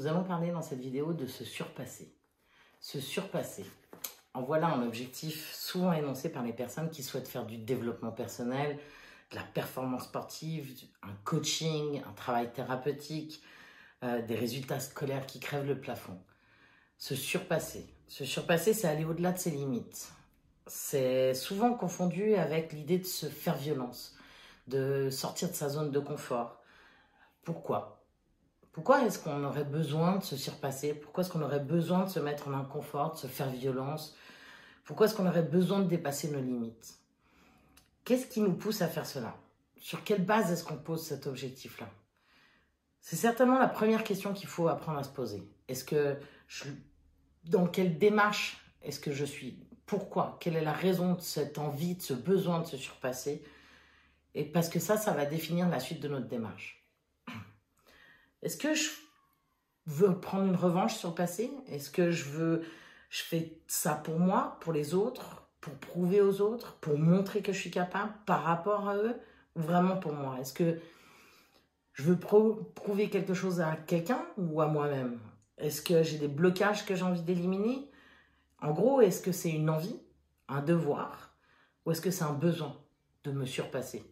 nous allons parler dans cette vidéo de se surpasser. Se surpasser. En voilà un objectif souvent énoncé par les personnes qui souhaitent faire du développement personnel, de la performance sportive, un coaching, un travail thérapeutique, des résultats scolaires qui crèvent le plafond. Se surpasser. Se surpasser, c'est aller au-delà de ses limites. C'est souvent confondu avec l'idée de se faire violence, de sortir de sa zone de confort. Pourquoi ? Pourquoi est-ce qu'on aurait besoin de se surpasser? Pourquoi est-ce qu'on aurait besoin de se mettre en inconfort, de se faire violence? Pourquoi est-ce qu'on aurait besoin de dépasser nos limites? Qu'est-ce qui nous pousse à faire cela? Sur quelle base est-ce qu'on pose cet objectif-là? C'est certainement la première question qu'il faut apprendre à se poser. Dans quelle démarche est-ce que je suis? Pourquoi? Quelle est la raison de cette envie, de ce besoin de se surpasser? Et parce que ça va définir la suite de notre démarche. Est-ce que je veux prendre une revanche sur le passé? Est-ce que je fais ça pour moi, pour les autres, pour prouver aux autres, pour montrer que je suis capable par rapport à eux, ou vraiment pour moi? Est-ce que je veux prouver quelque chose à quelqu'un ou à moi-même? Est-ce que j'ai des blocages que j'ai envie d'éliminer? En gros, est-ce que c'est une envie, un devoir, ou est-ce que c'est un besoin de me surpasser?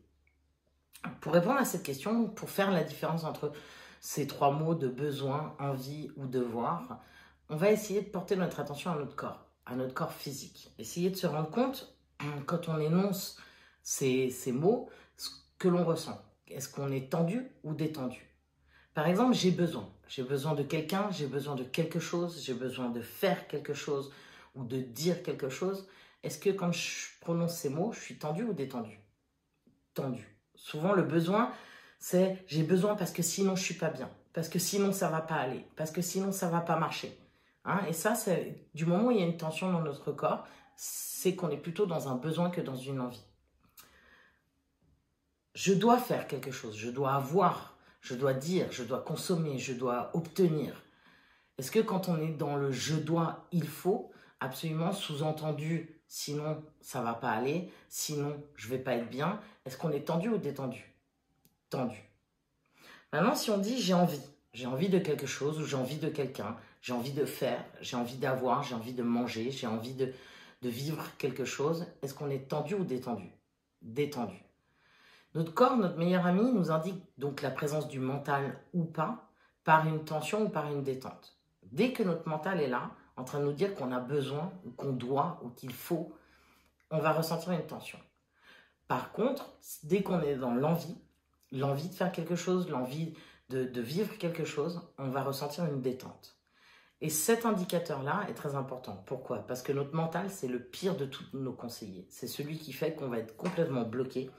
Pour répondre à cette question, pour faire la différence entre ces trois mots de besoin, envie ou devoir, on va essayer de porter notre attention à notre corps physique. Essayer de se rendre compte, quand on énonce ces mots, ce que l'on ressent. Est-ce qu'on est tendu ou détendu? Par exemple, j'ai besoin. J'ai besoin de quelqu'un, j'ai besoin de quelque chose, j'ai besoin de faire quelque chose ou de dire quelque chose. Est-ce que quand je prononce ces mots, je suis tendu ou détendu? Tendu. Souvent, le besoin, c'est j'ai besoin parce que sinon je suis pas bien, parce que sinon ça va pas aller, parce que sinon ça va pas marcher. Et ça, c'est du moment où il y a une tension dans notre corps, c'est qu'on est plutôt dans un besoin que dans une envie. Je dois faire quelque chose, je dois avoir, je dois dire, je dois consommer, je dois obtenir. Est-ce que quand on est dans le je dois, il faut, absolument sous-entendu, sinon ça va pas aller, sinon je vais pas être bien, est-ce qu'on est tendu ou détendu? Tendu. Maintenant, si on dit j'ai envie de quelque chose ou j'ai envie de quelqu'un, j'ai envie de faire, j'ai envie d'avoir, j'ai envie de manger, j'ai envie de vivre quelque chose, est-ce qu'on est tendu ou détendu? Détendu. Notre corps, notre meilleur ami, nous indique donc la présence du mental ou pas, par une tension ou par une détente. Dès que notre mental est là, en train de nous dire qu'on a besoin, ou qu'on doit, ou qu'il faut, on va ressentir une tension. Par contre, dès qu'on est dans l'envie de faire quelque chose, l'envie de vivre quelque chose, on va ressentir une détente. Et cet indicateur-là est très important. Pourquoi? Parce que notre mental, c'est le pire de tous nos conseillers. C'est celui qui fait qu'on va être complètement bloqué,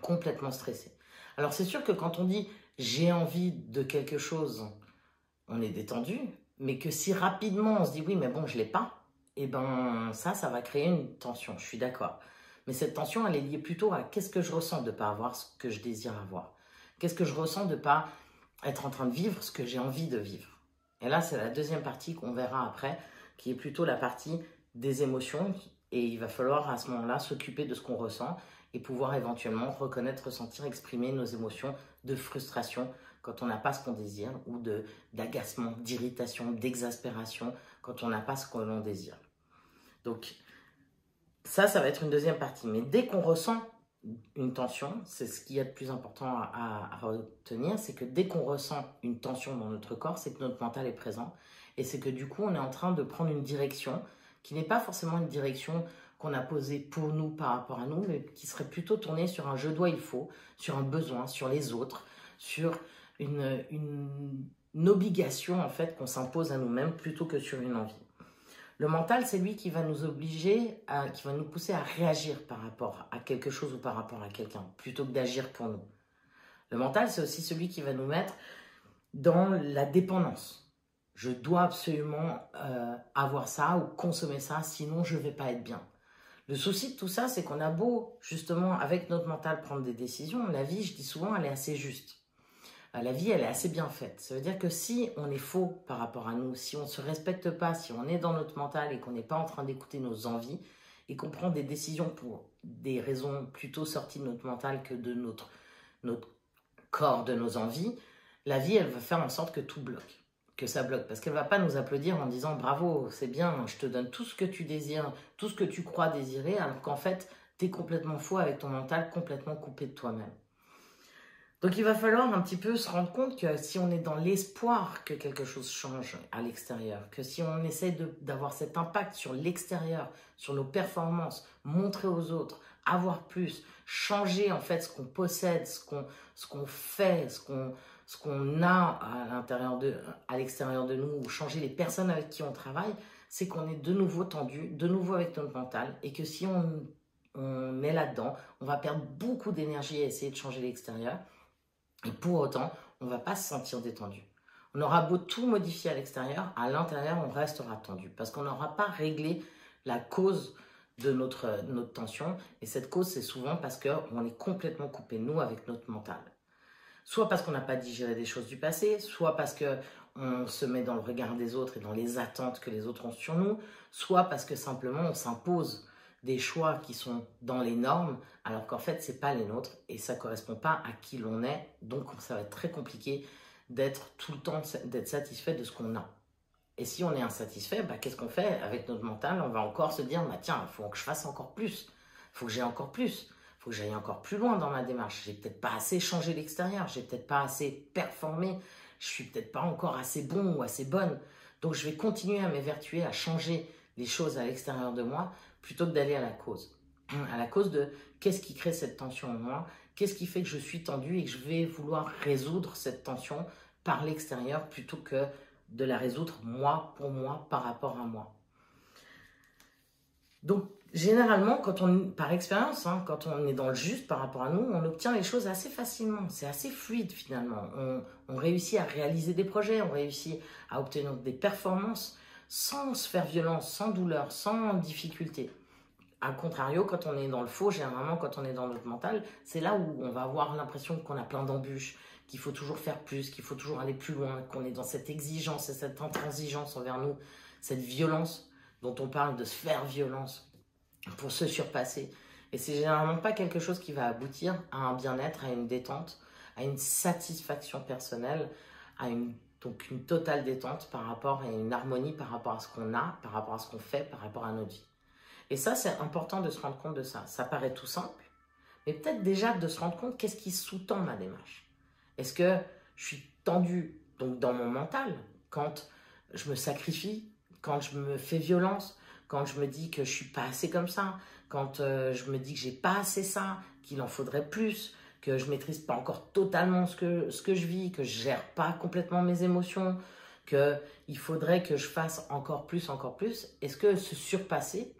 complètement stressé. Alors c'est sûr que quand on dit « j'ai envie de quelque chose », on est détendu, mais que si rapidement on se dit « oui, mais bon, je ne l'ai pas », et ben ça va créer une tension, je suis d'accord. Mais cette tension, elle est liée plutôt à qu'est-ce que je ressens de ne pas avoir ce que je désire avoir. Qu'est-ce que je ressens de ne pas être en train de vivre ce que j'ai envie de vivre. Et là, c'est la deuxième partie qu'on verra après, qui est plutôt la partie des émotions. Et il va falloir à ce moment-là s'occuper de ce qu'on ressent et pouvoir éventuellement reconnaître, ressentir, exprimer nos émotions de frustration quand on n'a pas ce qu'on désire ou d'agacement, d'irritation, d'exaspération quand on n'a pas ce que l'on désire. Donc, ça va être une deuxième partie. Mais dès qu'on ressent une tension, c'est ce qu'il y a de plus important à retenir, c'est que dès qu'on ressent une tension dans notre corps, c'est que notre mental est présent. Et c'est que du coup, on est en train de prendre une direction qui n'est pas forcément une direction qu'on a posée pour nous, par rapport à nous, mais qui serait plutôt tournée sur un je dois, il faut, sur un besoin, sur les autres, sur une obligation en fait qu'on s'impose à nous-mêmes plutôt que sur une envie. Le mental, c'est lui qui va nous obliger, qui va nous pousser à réagir par rapport à quelque chose ou par rapport à quelqu'un, plutôt que d'agir pour nous. Le mental, c'est aussi celui qui va nous mettre dans la dépendance. Je dois absolument avoir ça ou consommer ça, sinon je ne vais pas être bien. Le souci de tout ça, c'est qu'on a beau, justement, avec notre mental, prendre des décisions. La vie, je dis souvent, elle est assez juste. La vie, elle est assez bien faite. Ça veut dire que si on est faux par rapport à nous, si on ne se respecte pas, si on est dans notre mental et qu'on n'est pas en train d'écouter nos envies et qu'on prend des décisions pour des raisons plutôt sorties de notre mental que de notre corps, de nos envies, la vie, elle va faire en sorte que tout bloque, que ça bloque. Parce qu'elle ne va pas nous applaudir en disant bravo, c'est bien, je te donne tout ce que tu désires, tout ce que tu crois désirer, alors qu'en fait, tu es complètement faux avec ton mental, complètement coupé de toi-même. Donc il va falloir un petit peu se rendre compte que si on est dans l'espoir que quelque chose change à l'extérieur, que si on essaie d'avoir cet impact sur l'extérieur, sur nos performances, montrer aux autres, avoir plus, changer en fait ce qu'on possède, ce qu'on fait, ce qu'on a à l'extérieur de nous, ou changer les personnes avec qui on travaille, c'est qu'on est de nouveau tendu, de nouveau avec notre mental, et que si on est là-dedans, on va perdre beaucoup d'énergie à essayer de changer l'extérieur. Et pour autant, on ne va pas se sentir détendu. On aura beau tout modifier à l'extérieur, à l'intérieur, on restera tendu. Parce qu'on n'aura pas réglé la cause de notre tension. Et cette cause, c'est souvent parce qu'on est complètement coupé, nous, avec notre mental. Soit parce qu'on n'a pas digéré des choses du passé, soit parce qu'on se met dans le regard des autres et dans les attentes que les autres ont sur nous, soit parce que simplement on s'impose des choix qui sont dans les normes, alors qu'en fait, ce n'est pas les nôtres et ça ne correspond pas à qui l'on est. Donc, ça va être très compliqué d'être tout le temps, d'être satisfait de ce qu'on a. Et si on est insatisfait, qu'est-ce qu'on fait avec notre mental? On va encore se dire, tiens, il faut que je fasse encore plus, il faut que j'aille encore plus, il faut que j'aille encore plus loin dans ma démarche. J'ai peut-être pas assez changé l'extérieur, j'ai peut-être pas assez performé, je suis peut-être pas encore assez bon ou assez bonne. Donc, je vais continuer à m'évertuer, à changer les choses à l'extérieur de moi, plutôt que d'aller à la cause. À la cause de qu'est-ce qui crée cette tension en moi, qu'est-ce qui fait que je suis tendu et que je vais vouloir résoudre cette tension par l'extérieur plutôt que de la résoudre moi, pour moi, par rapport à moi. Donc, généralement, par expérience, quand on est dans le juste par rapport à nous, on obtient les choses assez facilement. C'est assez fluide finalement. On réussit à réaliser des projets, on réussit à obtenir des performances sans se faire violence, sans douleur, sans difficulté. A contrario, quand on est dans le faux, généralement, quand on est dans notre mental, c'est là où on va avoir l'impression qu'on a plein d'embûches, qu'il faut toujours faire plus, qu'il faut toujours aller plus loin, qu'on est dans cette exigence et cette intransigeance envers nous, cette violence dont on parle de se faire violence pour se surpasser. Et c'est généralement pas quelque chose qui va aboutir à un bien-être, à une détente, à une satisfaction personnelle, donc une totale détente par rapport à une harmonie par rapport à ce qu'on a, par rapport à ce qu'on fait, par rapport à notre vie. Et ça, c'est important de se rendre compte de ça. Ça paraît tout simple, mais peut-être déjà de se rendre compte qu'est-ce qui sous-tend ma démarche. Est-ce que je suis tendu donc dans mon mental quand je me sacrifie, quand je me fais violence, quand je me dis que je ne suis pas assez comme ça, quand je me dis que je n'ai pas assez ça, qu'il en faudrait plus, que je ne maîtrise pas encore totalement ce que je vis, que je ne gère pas complètement mes émotions, qu'il faudrait que je fasse encore plus. Est-ce que se surpasser,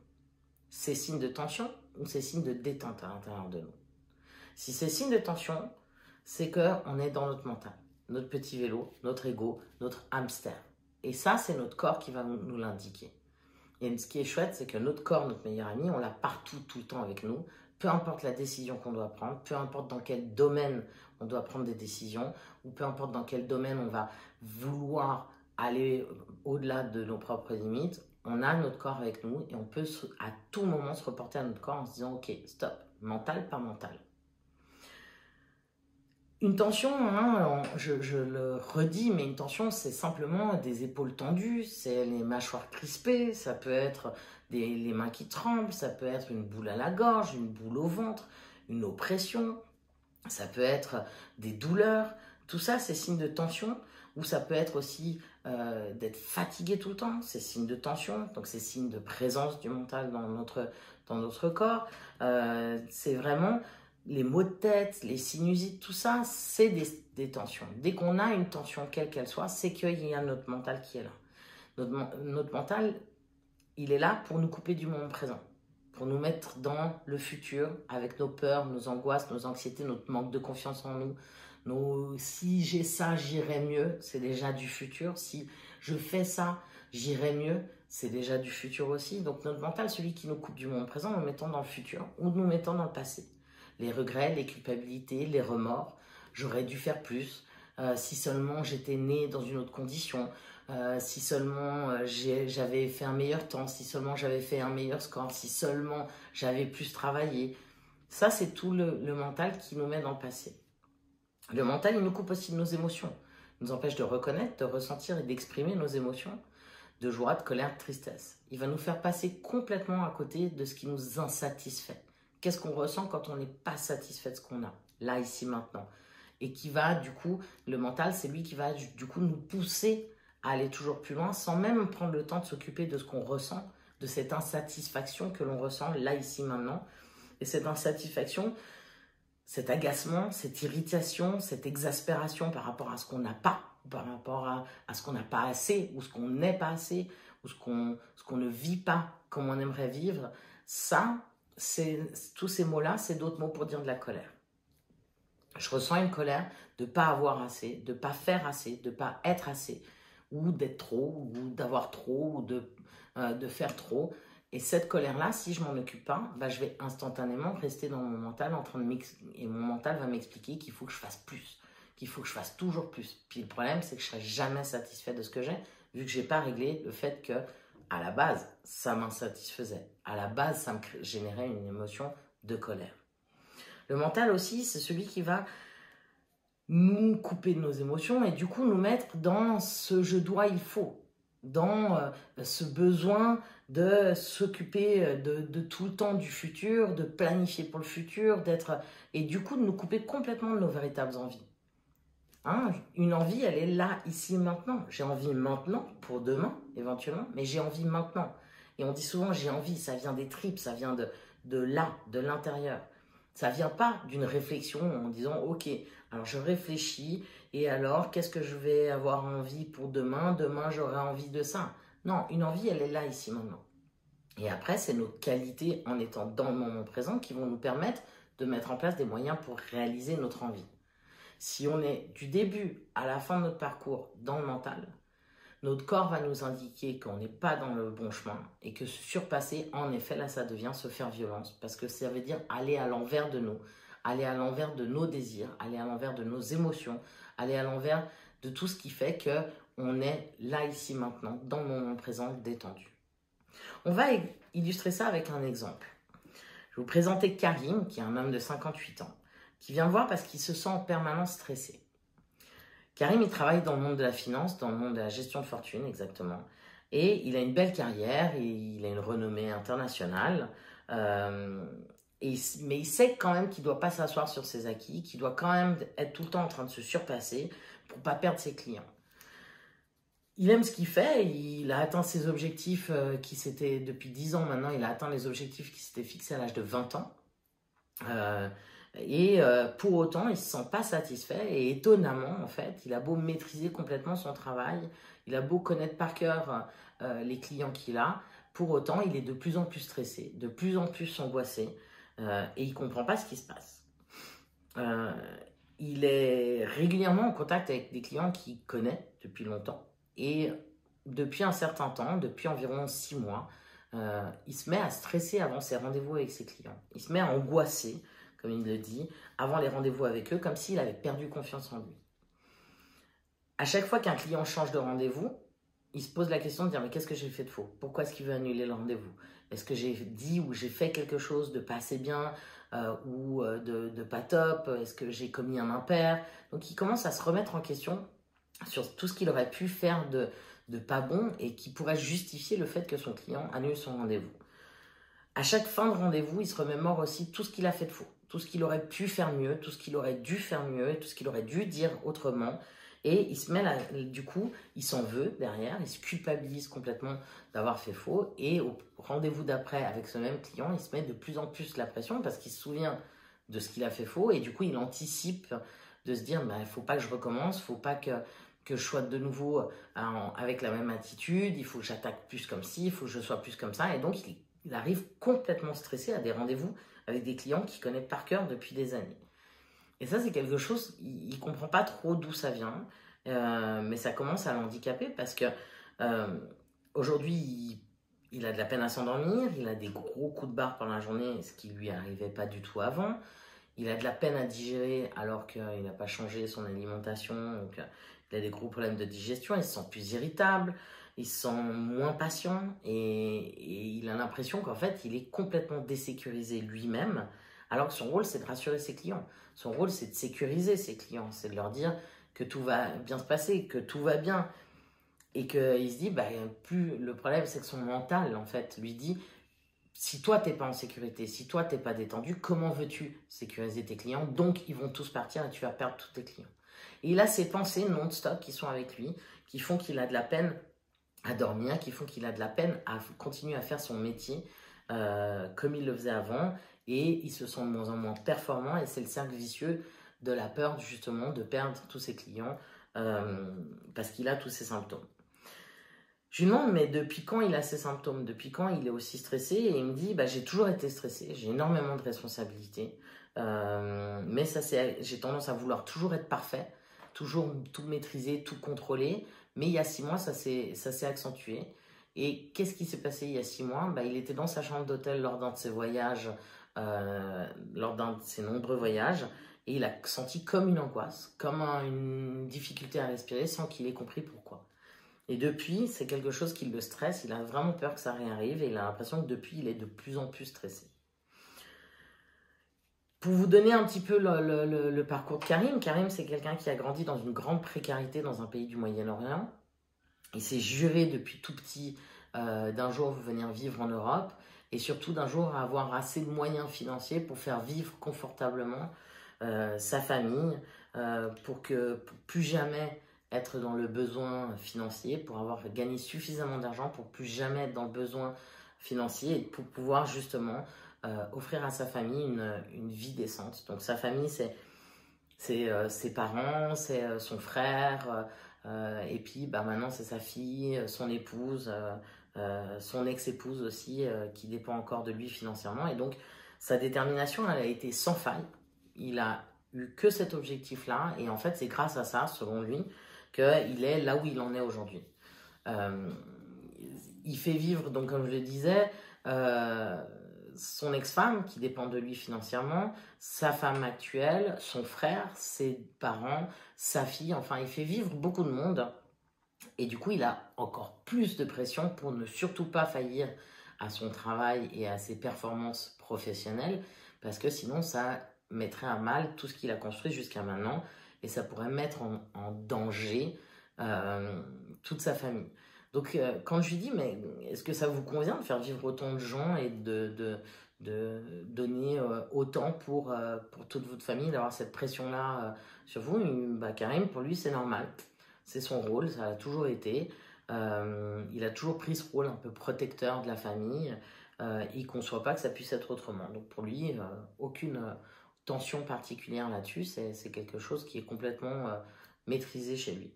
c'est signe de tension ou c'est signe de détente à l'intérieur de nous? Si c'est signe de tension, c'est qu'on est dans notre mental, notre petit vélo, notre ego, notre hamster. Et ça, c'est notre corps qui va nous l'indiquer. Et ce qui est chouette, c'est que notre corps, notre meilleur ami, on l'a partout, tout le temps avec nous. Peu importe la décision qu'on doit prendre, peu importe dans quel domaine on doit prendre des décisions, ou peu importe dans quel domaine on va vouloir aller au-delà de nos propres limites, on a notre corps avec nous et on peut à tout moment se reporter à notre corps en se disant « Ok, stop, mental, pas mental ». Une tension, je le redis, mais une tension, c'est simplement des épaules tendues, c'est les mâchoires crispées, ça peut être les mains qui tremblent, ça peut être une boule à la gorge, une boule au ventre, une oppression, ça peut être des douleurs. Tout ça, c'est signe de tension, ou ça peut être aussi d'être fatigué tout le temps, c'est signe de tension, donc c'est signe de présence du mental dans notre corps. C'est vraiment les maux de tête, les sinusites, tout ça, c'est des tensions. Dès qu'on a une tension, quelle qu'elle soit, c'est qu'il y a notre mental qui est là. Notre mental, il est là pour nous couper du moment présent, pour nous mettre dans le futur avec nos peurs, nos angoisses, nos anxiétés, notre manque de confiance en nous. Si j'ai ça, j'irai mieux, c'est déjà du futur. Si je fais ça, j'irai mieux, c'est déjà du futur aussi. Donc notre mental, celui qui nous coupe du moment présent, nous mettant dans le futur ou nous mettant dans le passé. Les regrets, les culpabilités, les remords, j'aurais dû faire plus, si seulement j'étais né dans une autre condition, si seulement j'avais fait un meilleur temps, si seulement j'avais fait un meilleur score, si seulement j'avais plus travaillé. Ça, c'est tout le mental qui nous met dans le passé. Le mental, il nous coupe aussi de nos émotions. nous empêche de reconnaître, de ressentir et d'exprimer nos émotions de joie, de colère, de tristesse. Il va nous faire passer complètement à côté de ce qui nous insatisfait. Qu'est-ce qu'on ressent quand on n'est pas satisfait de ce qu'on a, là, ici, maintenant? Et qui va, du coup, le mental, c'est lui qui va, du coup, nous pousser à aller toujours plus loin sans même prendre le temps de s'occuper de ce qu'on ressent, de cette insatisfaction que l'on ressent là, ici, maintenant. Et cette insatisfaction, cet agacement, cette irritation, cette exaspération par rapport à ce qu'on n'a pas, par rapport à ce qu'on n'a pas assez, ou ce qu'on n'est pas assez, ou ce qu'on ne vit pas comme on aimerait vivre, ça, tous ces mots-là, c'est d'autres mots pour dire de la colère. Je ressens une colère de ne pas avoir assez, de ne pas faire assez, de ne pas être assez, ou d'être trop, ou d'avoir trop, ou de faire trop. Et cette colère-là, si je ne m'en occupe pas, bah, je vais instantanément rester dans mon mental et mon mental va m'expliquer qu'il faut que je fasse plus, qu'il faut que je fasse toujours plus. Puis le problème, c'est que je ne serai jamais satisfait de ce que j'ai, vu que je n'ai pas réglé le fait que, à la base, ça m'insatisfaisait. À la base, ça me générait une émotion de colère. Le mental aussi, c'est celui qui va nous couper de nos émotions et du coup nous mettre dans ce je dois, il faut, dans ce besoin de s'occuper de tout le temps du futur, de planifier pour le futur, et du coup de nous couper complètement de nos véritables envies. Hein, une envie, elle est là, ici, maintenant. J'ai envie maintenant, pour demain, éventuellement, mais j'ai envie maintenant. Et on dit souvent j'ai envie, ça vient des tripes, ça vient de là, de l'intérieur. Ça ne vient pas d'une réflexion en disant « Ok, alors je réfléchis et alors qu'est-ce que je vais avoir envie pour demain? Demain, j'aurai envie de ça. » Non, une envie, elle est là, ici, maintenant. Et après, c'est nos qualités en étant dans le moment présent qui vont nous permettre de mettre en place des moyens pour réaliser notre envie. Si on est du début à la fin de notre parcours dans le mental, notre corps va nous indiquer qu'on n'est pas dans le bon chemin et que se surpasser, en effet, là, ça devient se faire violence parce que ça veut dire aller à l'envers de nous, aller à l'envers de nos désirs, aller à l'envers de nos émotions, aller à l'envers de tout ce qui fait qu'on est là, ici, maintenant, dans le moment présent, détendu. On va illustrer ça avec un exemple. Je vais vous présenter Karim, qui est un homme de 58 ans, qui vient me voir parce qu'il se sent en permanence stressé. Karim, il travaille dans le monde de la finance, dans le monde de la gestion de fortune, exactement. Et il a une belle carrière, il a une renommée internationale. Mais il sait quand même qu'il ne doit pas s'asseoir sur ses acquis, qu'il doit quand même être tout le temps en train de se surpasser pour ne pas perdre ses clients. Il aime ce qu'il fait, il a atteint ses objectifs qui s'étaient, depuis 10 ans maintenant, il a atteint les objectifs qui s'étaient fixés à l'âge de 20 ans. Pour autant, il ne se sent pas satisfait et étonnamment, en fait, il a beau maîtriser complètement son travail, il a beau connaître par cœur les clients qu'il a, pour autant, il est de plus en plus stressé, de plus en plus angoissé et il ne comprend pas ce qui se passe. Il est régulièrement en contact avec des clients qu'il connaît depuis longtemps et depuis un certain temps, depuis environ 6 mois, il se met à stresser avant ses rendez-vous avec ses clients. Il se met à angoisser, comme il le dit, avant les rendez-vous avec eux, comme s'il avait perdu confiance en lui. À chaque fois qu'un client change de rendez-vous, il se pose la question de dire « Mais qu'est-ce que j'ai fait de faux? Pourquoi est-ce qu'il veut annuler le rendez-vous? Est-ce que j'ai dit ou j'ai fait quelque chose de pas assez bien ou de pas top? Est-ce que j'ai commis un impair ?» Donc il commence à se remettre en question sur tout ce qu'il aurait pu faire de pas bon et qui pourrait justifier le fait que son client annule son rendez-vous. À chaque fin de rendez-vous, il se remémore aussi tout ce qu'il a fait de faux, tout ce qu'il aurait pu faire mieux, tout ce qu'il aurait dû faire mieux et tout ce qu'il aurait dû dire autrement. Et il se met là, du coup, il s'en veut derrière, il se culpabilise complètement d'avoir fait faux. Et au rendez-vous d'après avec ce même client, il se met de plus en plus la pression parce qu'il se souvient de ce qu'il a fait faux. Et du coup, il anticipe de se dire, il ne faut pas que je recommence, il ne faut pas que je sois de nouveau avec la même attitude, il faut que j'attaque plus comme ci, il faut que je sois plus comme ça. Et donc, il arrive complètement stressé à des rendez-vous avec des clients qu'il connaît par cœur depuis des années. Et ça, c'est quelque chose, il ne comprend pas trop d'où ça vient, mais ça commence à l'handicaper parce que aujourd'hui, il a de la peine à s'endormir, il a des gros coups de barre pendant la journée, ce qui ne lui arrivait pas du tout avant. Il a de la peine à digérer alors qu'il n'a pas changé son alimentation, donc il a des gros problèmes de digestion, il se sent plus irritable, il se sent moins patient et il a l'impression qu'en fait, il est complètement désécurisé lui-même, alors que son rôle, c'est de rassurer ses clients. Son rôle, c'est de sécuriser ses clients, c'est de leur dire que tout va bien se passer, que tout va bien. Et qu'il se dit, bah, plus le problème, c'est que son mental, en fait, lui dit, si toi, t'es pas en sécurité, si toi, t'es pas détendu, comment veux-tu sécuriser tes clients? Donc, ils vont tous partir et tu vas perdre tous tes clients. Et il a ces pensées non-stop qui sont avec lui, qui font qu'il a de la peine à dormir, qui font qu'il a de la peine à continuer à faire son métier comme il le faisait avant. Et il se sent de moins en moins performant. Et c'est le cercle vicieux de la peur, justement, de perdre tous ses clients parce qu'il a tous ces symptômes. Je lui demande, mais depuis quand il a ces symptômes? Depuis quand il est aussi stressé? Et il me dit, bah, j'ai toujours été stressé, j'ai énormément de responsabilités, mais j'ai tendance à vouloir toujours être parfait, toujours tout maîtriser, tout contrôler. Mais il y a 6 mois, ça s'est accentué. Et qu'est-ce qui s'est passé il y a 6 mois? Bah, il était dans sa chambre d'hôtel lors d'un de ses voyages, lors d'un de ses nombreux voyages, et il a senti comme une angoisse, comme une difficulté à respirer sans qu'il ait compris pourquoi. Et depuis, c'est quelque chose qui le stresse, il a vraiment peur que ça réarrive et il a l'impression que depuis, il est de plus en plus stressé. Pour vous donner un petit peu le parcours de Karim, Karim c'est quelqu'un qui a grandi dans une grande précarité dans un pays du Moyen-Orient. Il s'est juré depuis tout petit d'un jour venir vivre en Europe et surtout d'un jour avoir assez de moyens financiers pour faire vivre confortablement sa famille, pour plus jamais être dans le besoin financier, pour avoir gagné suffisamment d'argent pour plus jamais être dans le besoin financier et pour pouvoir justement offrir à sa famille une vie décente. Donc sa famille, c'est ses parents, c'est son frère, et puis bah, maintenant c'est sa fille, son épouse, son ex-épouse aussi, qui dépend encore de lui financièrement. Et donc sa détermination, elle a été sans faille. Il a eu que cet objectif-là, et en fait c'est grâce à ça, selon lui, qu'il est là où il en est aujourd'hui. Il fait vivre, donc comme je le disais, son ex-femme qui dépend de lui financièrement, sa femme actuelle, son frère, ses parents, sa fille, enfin il fait vivre beaucoup de monde. Et du coup, il a encore plus de pression pour ne surtout pas faillir à son travail et à ses performances professionnelles, parce que sinon ça mettrait à mal tout ce qu'il a construit jusqu'à maintenant, et ça pourrait mettre en danger toute sa famille. Donc quand je lui dis, mais est-ce que ça vous convient de faire vivre autant de gens et de donner autant pour toute votre famille, d'avoir cette pression-là sur vous? Bah, Karim, pour lui, c'est normal. C'est son rôle, ça a toujours été. Il a toujours pris ce rôle un peu protecteur de la famille. Il ne conçoit pas que ça puisse être autrement. Donc pour lui, aucune tension particulière là-dessus. C'est quelque chose qui est complètement maîtrisé chez lui.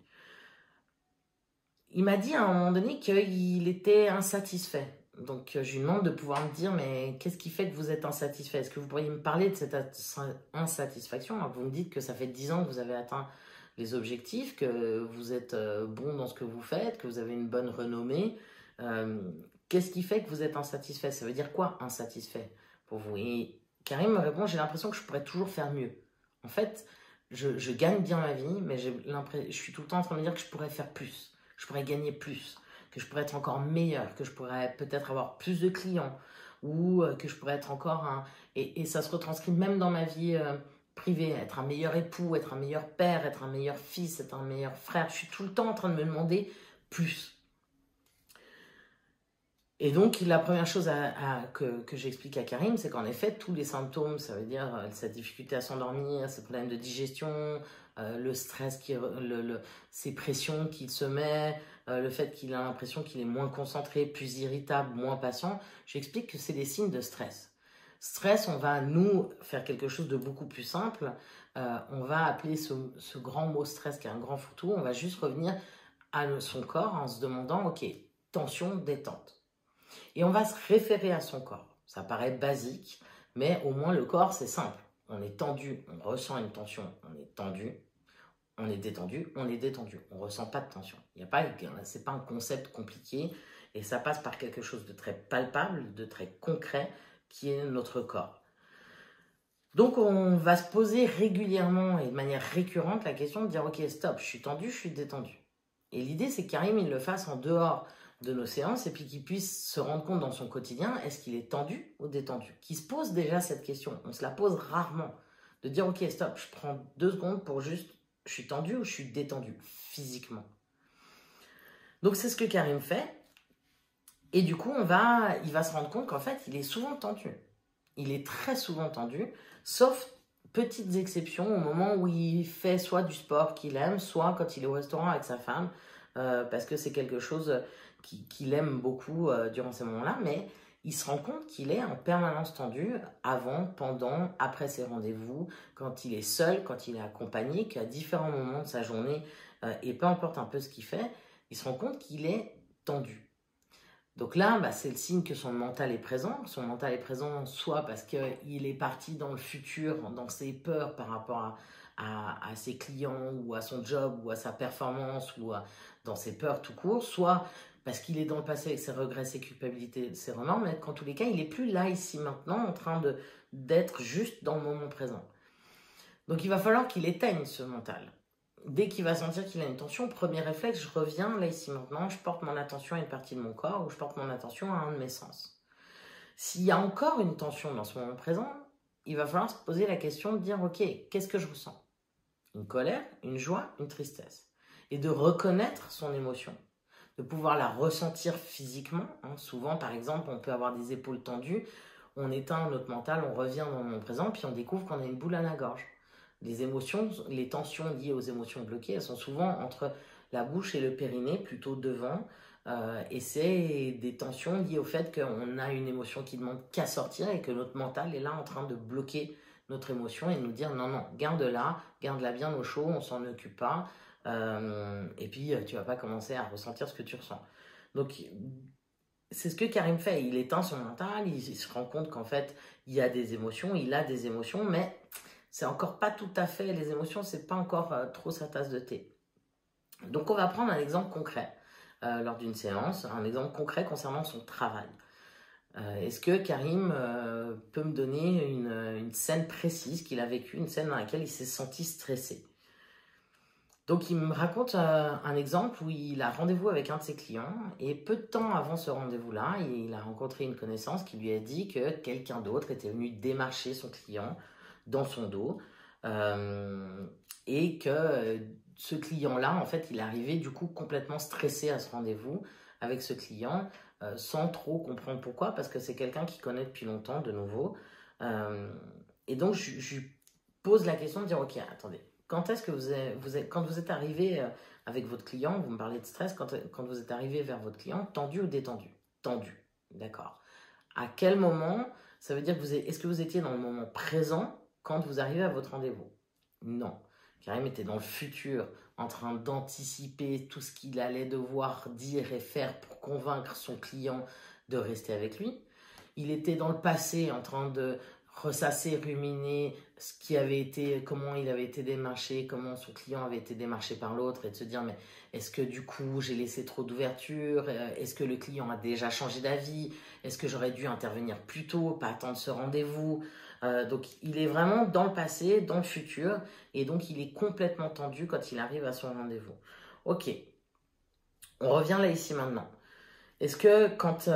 Il m'a dit à un moment donné qu'il était insatisfait. Donc je lui demande de pouvoir me dire, mais qu'est-ce qui fait que vous êtes insatisfait? Est-ce que vous pourriez me parler de cette insatisfaction? Alors, vous me dites que ça fait 10 ans que vous avez atteint les objectifs, que vous êtes bon dans ce que vous faites, que vous avez une bonne renommée. Qu'est-ce qui fait que vous êtes insatisfait? Ça veut dire quoi, insatisfait, pour vous? Et Karim me répond, j'ai l'impression que je pourrais toujours faire mieux. En fait, je gagne bien ma vie, mais je suis tout le temps en train de me dire que je pourrais faire plus, que je pourrais gagner plus, que je pourrais être encore meilleur, que je pourrais peut-être avoir plus de clients, ou que je pourrais être encore et ça se retranscrit même dans ma vie privé, être un meilleur époux, être un meilleur père, être un meilleur fils, être un meilleur frère. Je suis tout le temps en train de me demander plus. Et donc, la première chose que j'explique à Karim, c'est qu'en effet, tous les symptômes, ça veut dire sa difficulté à s'endormir, ses problèmes de digestion, le stress, ces pressions qu'il se met, le fait qu'il a l'impression qu'il est moins concentré, plus irritable, moins patient, j'explique que c'est des signes de stress. Stress, on va nous faire quelque chose de beaucoup plus simple. On va appeler ce grand mot stress qui est un grand fourre-tout. On va juste revenir à son corps en se demandant, ok, tension, détente. Et on va se référer à son corps. Ça paraît basique, mais au moins le corps, c'est simple. On est tendu, on ressent une tension, on est tendu. On est détendu, on est détendu. On ne ressent pas de tension. C'est pas un concept compliqué et ça passe par quelque chose de très palpable, de très concret, qui est notre corps. Donc on va se poser régulièrement et de manière récurrente la question de dire ok, stop, je suis tendu, je suis détendu. Et l'idée c'est que Karim il le fasse en dehors de nos séances et puis qu'il puisse se rendre compte dans son quotidien, est-ce qu'il est tendu ou détendu? Qu'il se pose déjà cette question, on se la pose rarement. De dire ok, stop, je prends 2 secondes pour juste Je suis tendu ou je suis détendu physiquement? Donc, c'est ce que Karim fait. Et du coup, il va se rendre compte qu'en fait, il est souvent tendu. Il est très souvent tendu, sauf petites exceptions au moment où il fait soit du sport qu'il aime, soit quand il est au restaurant avec sa femme, parce que c'est quelque chose qu'il aime beaucoup durant ces moments-là, mais il se rend compte qu'il est en permanence tendu avant, pendant, après ses rendez-vous, quand il est seul, quand il est accompagné, qu'à différents moments de sa journée, et peu importe un peu ce qu'il fait, il se rend compte qu'il est tendu. Donc là, c'est le signe que son mental est présent. Son mental est présent soit parce qu'il est parti dans le futur, dans ses peurs par rapport à ses clients ou à son job ou à sa performance ou dans ses peurs tout court, soit parce qu'il est dans le passé avec ses regrets, ses culpabilités, ses remords, mais qu'en tous les cas, il n'est plus là, ici, maintenant, en train d'être juste dans le moment présent. Donc il va falloir qu'il éteigne ce mental. Dès qu'il va sentir qu'il a une tension, premier réflexe, je reviens là, ici, maintenant, je porte mon attention à une partie de mon corps ou je porte mon attention à un de mes sens. S'il y a encore une tension dans ce moment présent, il va falloir se poser la question de dire, ok, qu'est-ce que je ressens? Une colère, une joie, une tristesse. Et de reconnaître son émotion, de pouvoir la ressentir physiquement. Souvent, par exemple, on peut avoir des épaules tendues, on éteint notre mental, on revient dans le moment présent, puis on découvre qu'on a une boule à la gorge. Les émotions, les tensions liées aux émotions bloquées, elles sont souvent entre la bouche et le périnée, plutôt devant. Et c'est des tensions liées au fait qu'on a une émotion qui demande qu'à sortir et que notre mental est là en train de bloquer notre émotion et nous dire non, non, garde-la bien au chaud, on s'en occupe pas. Et puis, tu vas pas commencer à ressentir ce que tu ressens. Donc, c'est ce que Karim fait. Il éteint son mental, il se rend compte qu'en fait, il a des émotions, mais c'est encore pas tout à fait, les émotions, c'est pas encore trop sa tasse de thé. Donc on va prendre un exemple concret lors d'une séance, un exemple concret concernant son travail. Est-ce que Karim peut me donner une scène précise qu'il a vécue, une scène dans laquelle il s'est senti stressé? Donc il me raconte un exemple où il a rendez-vous avec un de ses clients et peu de temps avant ce rendez-vous-là, il a rencontré une connaissance qui lui a dit que quelqu'un d'autre était venu démarcher son client dans son dos et que ce client-là, en fait, il arrivait du coup complètement stressé à ce rendez-vous avec ce client sans trop comprendre pourquoi, parce que c'est quelqu'un qu'il connaît depuis longtemps, de nouveau. Et donc, je lui pose la question de dire, ok, attendez, quand est-ce que quand vous êtes arrivé avec votre client, vous me parlez de stress, quand vous êtes arrivé vers votre client, tendu ou détendu? Tendu, d'accord. À quel moment, ça veut dire que est-ce que vous étiez dans le moment présent quand vous arrivez à votre rendez-vous? Non. Karim était dans le futur, en train d'anticiper tout ce qu'il allait devoir dire et faire pour convaincre son client de rester avec lui. Il était dans le passé, en train de ressasser, ruminer ce qui avait été, comment il avait été démarché, comment son client avait été démarché par l'autre, et de se dire, mais est-ce que du coup j'ai laissé trop d'ouverture? Est-ce que le client a déjà changé d'avis? Est-ce que j'aurais dû intervenir plus tôt, pas attendre ce rendez-vous? Donc il est vraiment dans le passé, dans le futur, et donc il est complètement tendu quand il arrive à son rendez-vous. Ok, on revient là ici maintenant. Est-ce que quand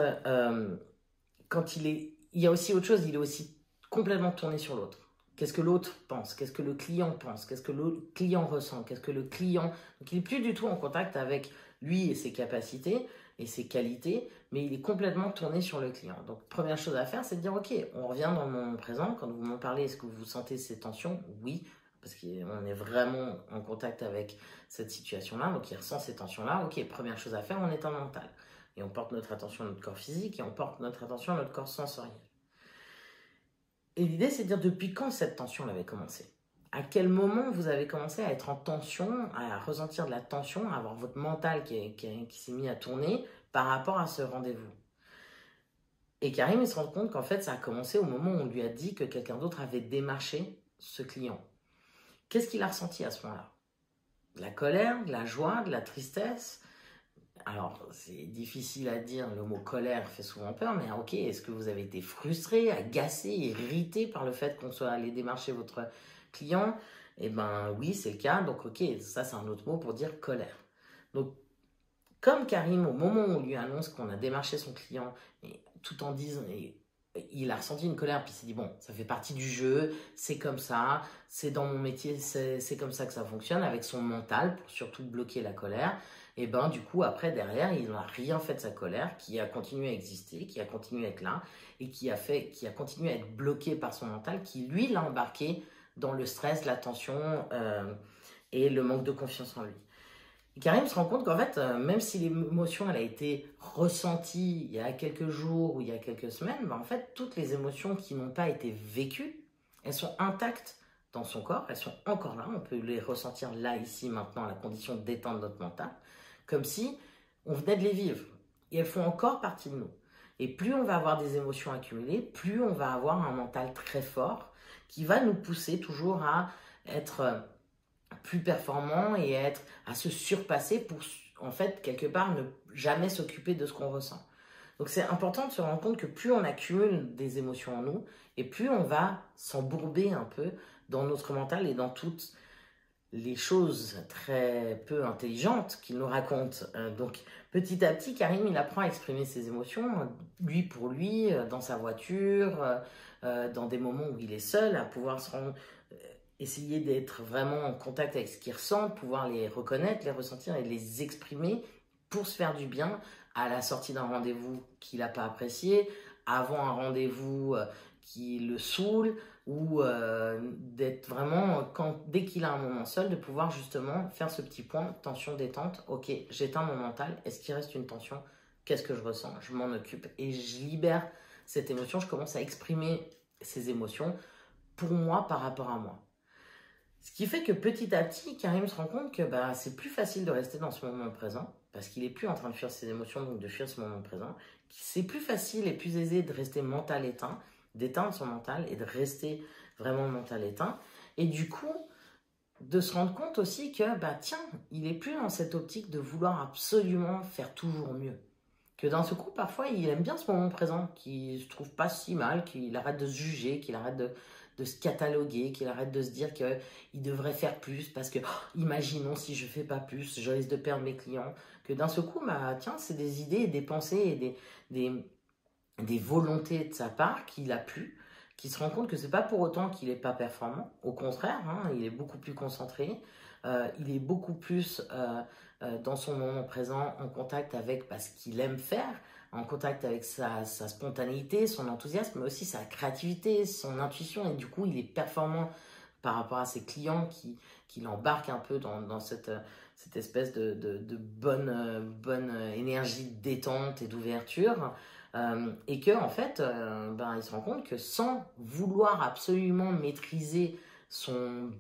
il y a aussi autre chose, il est aussi complètement tourné sur l'autre. Qu'est-ce que l'autre pense? Qu'est-ce que le client pense? Qu'est-ce que le client ressent? Qu'est-ce que le client... Donc il n'est plus du tout en contact avec lui et ses capacités et ses qualités, mais il est complètement tourné sur le client. Donc première chose à faire, c'est de dire, ok, on revient dans le moment présent. Quand vous m'en parlez, est-ce que vous sentez ces tensions? Oui, parce qu'on est vraiment en contact avec cette situation-là, donc il ressent ces tensions-là. Ok, première chose à faire, on est en mental. Et on porte notre attention à notre corps physique et on porte notre attention à notre corps sensoriel. Et l'idée, c'est de dire depuis quand cette tension avait commencé? À quel moment vous avez commencé à être en tension, à ressentir de la tension, à avoir votre mental qui s'est mis à tourner par rapport à ce rendez-vous? Et Karim, il se rend compte qu'en fait, ça a commencé au moment où on lui a dit que quelqu'un d'autre avait démarché ce client. Qu'est-ce qu'il a ressenti à ce moment-là? De la colère, de la joie, de la tristesse? Alors, c'est difficile à dire, le mot colère fait souvent peur, mais ok, est-ce que vous avez été frustré, agacé, irrité par le fait qu'on soit allé démarcher votre client? Eh bien oui, c'est le cas, donc ok, ça c'est un autre mot pour dire colère. Donc, comme Karim, au moment où on lui annonce qu'on a démarché son client, et tout en disant, et il a ressenti une colère, puis il s'est dit, bon, ça fait partie du jeu, c'est comme ça, c'est dans mon métier, c'est comme ça que ça fonctionne, avec son mental, pour surtout bloquer la colère. Et ben du coup, après, derrière, il n'a rien fait de sa colère, qui a continué à exister, qui a continué à être là, et qui a continué à être bloqué par son mental, qui lui l'a embarqué dans le stress, la tension et le manque de confiance en lui. Et Karim se rend compte qu'en fait, même si l'émotion elle a été ressentie il y a quelques jours ou il y a quelques semaines, ben en fait, toutes les émotions qui n'ont pas été vécues, elles sont intactes dans son corps, elles sont encore là, on peut les ressentir là, ici, maintenant, à la condition d'éteindre notre mental, comme si on venait de les vivre. Et elles font encore partie de nous. Et plus on va avoir des émotions accumulées, plus on va avoir un mental très fort qui va nous pousser toujours à être plus performant et à se surpasser pour, en fait, quelque part, ne jamais s'occuper de ce qu'on ressent. Donc c'est important de se rendre compte que plus on accumule des émotions en nous, et plus on va s'embourber un peu dans notre mental et dans toutes les choses très peu intelligentes qu'il nous raconte. Donc petit à petit, Karim, il apprend à exprimer ses émotions, lui pour lui, dans sa voiture, dans des moments où il est seul, à pouvoir essayer d'être vraiment en contact avec ce qu'il ressent, pouvoir les reconnaître, les ressentir et les exprimer pour se faire du bien à la sortie d'un rendez-vous qu'il n'a pas apprécié, avant un rendez-vous qui le saoule, ou d'être vraiment, dès qu'il a un moment seul, de pouvoir justement faire ce petit point, tension, détente, ok, j'éteins mon mental, est-ce qu'il reste une tension? Qu'est-ce que je ressens? Je m'en occupe et je libère cette émotion, je commence à exprimer ces émotions pour moi par rapport à moi. Ce qui fait que petit à petit, Karim se rend compte que bah, c'est plus facile de rester dans ce moment présent, parce qu'il n'est plus en train de fuir ses émotions, donc de fuir ce moment présent. C'est plus facile et plus aisé de rester mental éteint, d'éteindre son mental et de rester vraiment mental éteint. Et du coup, de se rendre compte aussi que, bah tiens, il n'est plus dans cette optique de vouloir absolument faire toujours mieux. Que d'un seul coup, parfois, il aime bien ce moment présent, qu'il se trouve pas si mal, qu'il arrête de se juger, qu'il arrête de se cataloguer, qu'il arrête de se dire qu'il devrait faire plus, parce que, imaginons si je fais pas plus, je risque de perdre mes clients. Que d'un seul coup, bah, tiens, c'est des idées, des pensées et des volontés de sa part qu'il a plus, qui se rend compte que c'est pas pour autant qu'il n'est pas performant. Au contraire, hein, il est beaucoup plus concentré, il est beaucoup plus dans son moment présent, en contact avec ce qu'il aime faire, en contact avec sa spontanéité, son enthousiasme, mais aussi sa créativité, son intuition, et du coup il est performant par rapport à ses clients qui l'embarquent un peu dans cette espèce de bonne énergie de détente et d'ouverture. Et que en fait, il se rend compte que sans vouloir absolument maîtriser son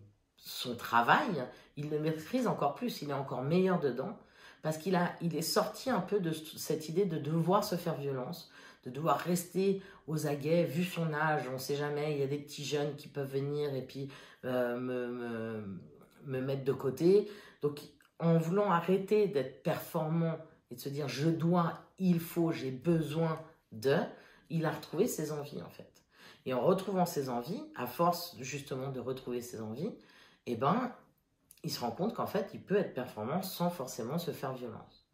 travail, il le maîtrise encore plus, il est encore meilleur dedans, parce qu'il est sorti un peu de cette idée de devoir se faire violence, de devoir rester aux aguets, vu son âge, on ne sait jamais, il y a des petits jeunes qui peuvent venir et puis me mettre de côté. Donc en voulant arrêter d'être performant et de se dire je dois, il faut, j'ai besoin de, il a retrouvé ses envies en fait. Et en retrouvant ses envies, à force justement de retrouver ses envies, eh ben, il se rend compte qu'en fait, il peut être performant sans forcément se faire violence.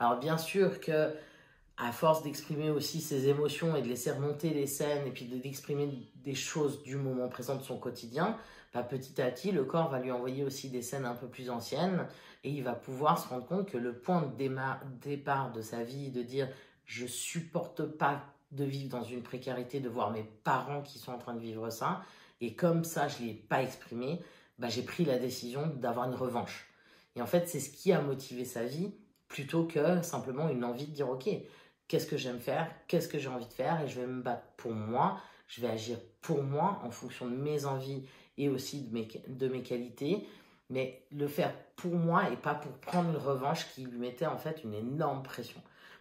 Alors bien sûr que à force d'exprimer aussi ses émotions et de laisser remonter les scènes et puis d'exprimer des choses du moment présent de son quotidien, petit à petit, le corps va lui envoyer aussi des scènes un peu plus anciennes et il va pouvoir se rendre compte que le point de départ de sa vie, de dire « je supporte pas de vivre dans une précarité, de voir mes parents qui sont en train de vivre ça, et comme ça, je ne l'ai pas exprimé, j'ai pris la décision d'avoir une revanche. » Et en fait, c'est ce qui a motivé sa vie, plutôt que simplement une envie de dire « ok, qu'est-ce que j'aime faire, qu'est-ce que j'ai envie de faire, et je vais me battre pour moi, je vais agir pour moi en fonction de mes envies et aussi de mes qualités, mais le faire pour moi et pas pour prendre une revanche qui lui mettait en fait une énorme pression.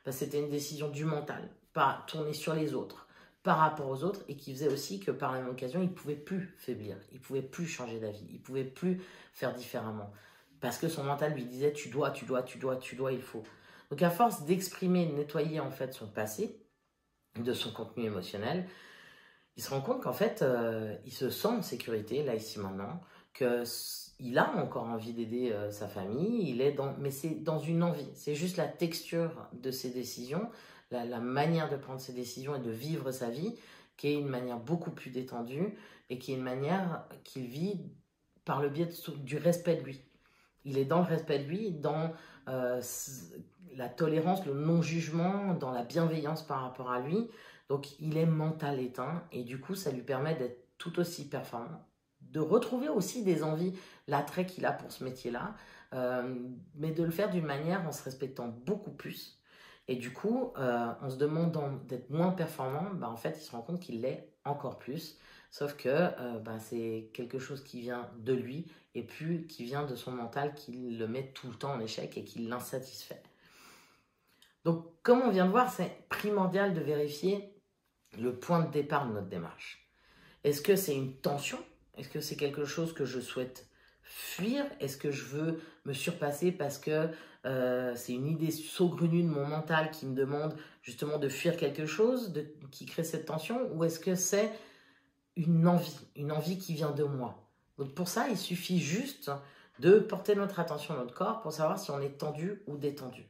C'était une décision du mental, pas tourner sur les autres, par rapport aux autres, et qui faisait aussi que par la même occasion, il ne pouvait plus faiblir, il ne pouvait plus changer d'avis, il ne pouvait plus faire différemment. Parce que son mental lui disait tu dois, il faut. Donc à force d'exprimer, de nettoyer en fait son passé, de son contenu émotionnel, il se rend compte qu'en fait, il se sent en sécurité, là, ici, maintenant, qu'il a encore envie d'aider sa famille, mais c'est dans une envie. C'est juste la texture de ses décisions, la manière de prendre ses décisions et de vivre sa vie qui est une manière beaucoup plus détendue et qui est une manière qu'il vit par le biais du respect de lui. Il est dans le respect de lui, dans la tolérance, le non-jugement, dans la bienveillance par rapport à lui. Donc, il est mental éteint et du coup, ça lui permet d'être tout aussi performant, de retrouver aussi des envies, l'attrait qu'il a pour ce métier-là, mais de le faire d'une manière en se respectant beaucoup plus. Et du coup, en se demandant d'être moins performant, en fait, il se rend compte qu'il l'est encore plus. Sauf que c'est quelque chose qui vient de lui et plus qui vient de son mental qui le met tout le temps en échec et qui l'insatisfait. Donc, comme on vient de voir, c'est primordial de vérifier le point de départ de notre démarche. Est-ce que c'est une tension? Est-ce que c'est quelque chose que je souhaite fuir? Est-ce que je veux me surpasser parce que c'est une idée saugrenue de mon mental qui me demande justement de fuir quelque chose, qui crée cette tension? Ou est-ce que c'est une envie qui vient de moi? Donc pour ça, il suffit juste de porter notre attention à notre corps pour savoir si on est tendu ou détendu.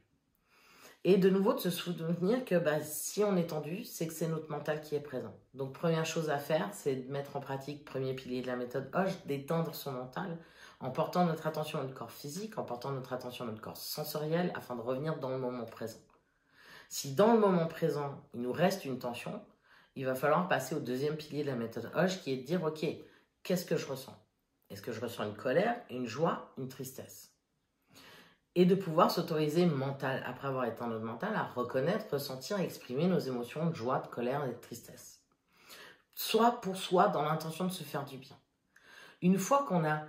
Et de nouveau, de se souvenir que si on est tendu, c'est que c'est notre mental qui est présent. Donc, première chose à faire, c'est de mettre en pratique, premier pilier de la méthode Hoche, d'étendre son mental en portant notre attention à notre corps physique, en portant notre attention à notre corps sensoriel, afin de revenir dans le moment présent. Si dans le moment présent, il nous reste une tension, il va falloir passer au deuxième pilier de la méthode Hoche, qui est de dire, ok, qu'est-ce que je ressens? Est-ce que je ressens une colère, une joie, une tristesse? Et de pouvoir s'autoriser après avoir éteint notre mental, à reconnaître, ressentir et exprimer nos émotions de joie, de colère et de tristesse. Soit pour soi, dans l'intention de se faire du bien. Une fois qu'on a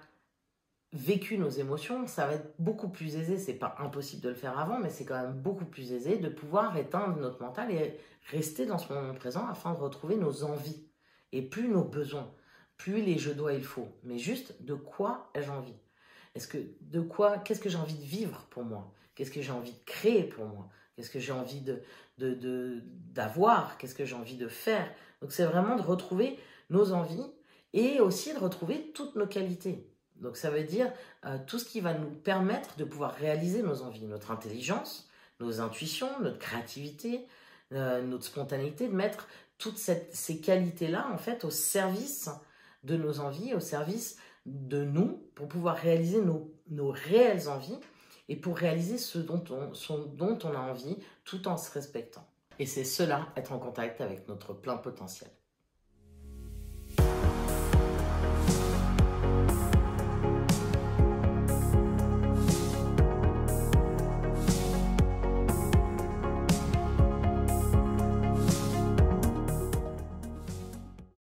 vécu nos émotions, ça va être beaucoup plus aisé, c'est pas impossible de le faire avant, mais c'est quand même beaucoup plus aisé de pouvoir éteindre notre mental et rester dans ce moment présent afin de retrouver nos envies. Et plus nos besoins, plus les je dois, il faut, mais juste de quoi ai-je envie? Qu'est-ce que j'ai envie de vivre pour moi? Qu'est-ce que j'ai envie de créer pour moi? Qu'est-ce que j'ai envie d'avoir? Qu'est-ce que j'ai envie de faire? Donc c'est vraiment de retrouver nos envies et aussi de retrouver toutes nos qualités. Donc ça veut dire tout ce qui va nous permettre de pouvoir réaliser nos envies, notre intelligence, nos intuitions, notre créativité, notre spontanéité, de mettre toutes ces qualités-là en fait au service de nos envies, au service de nous, pour pouvoir réaliser nos réelles envies et pour réaliser ce dont on a envie tout en se respectant. Et c'est cela, être en contact avec notre plein potentiel.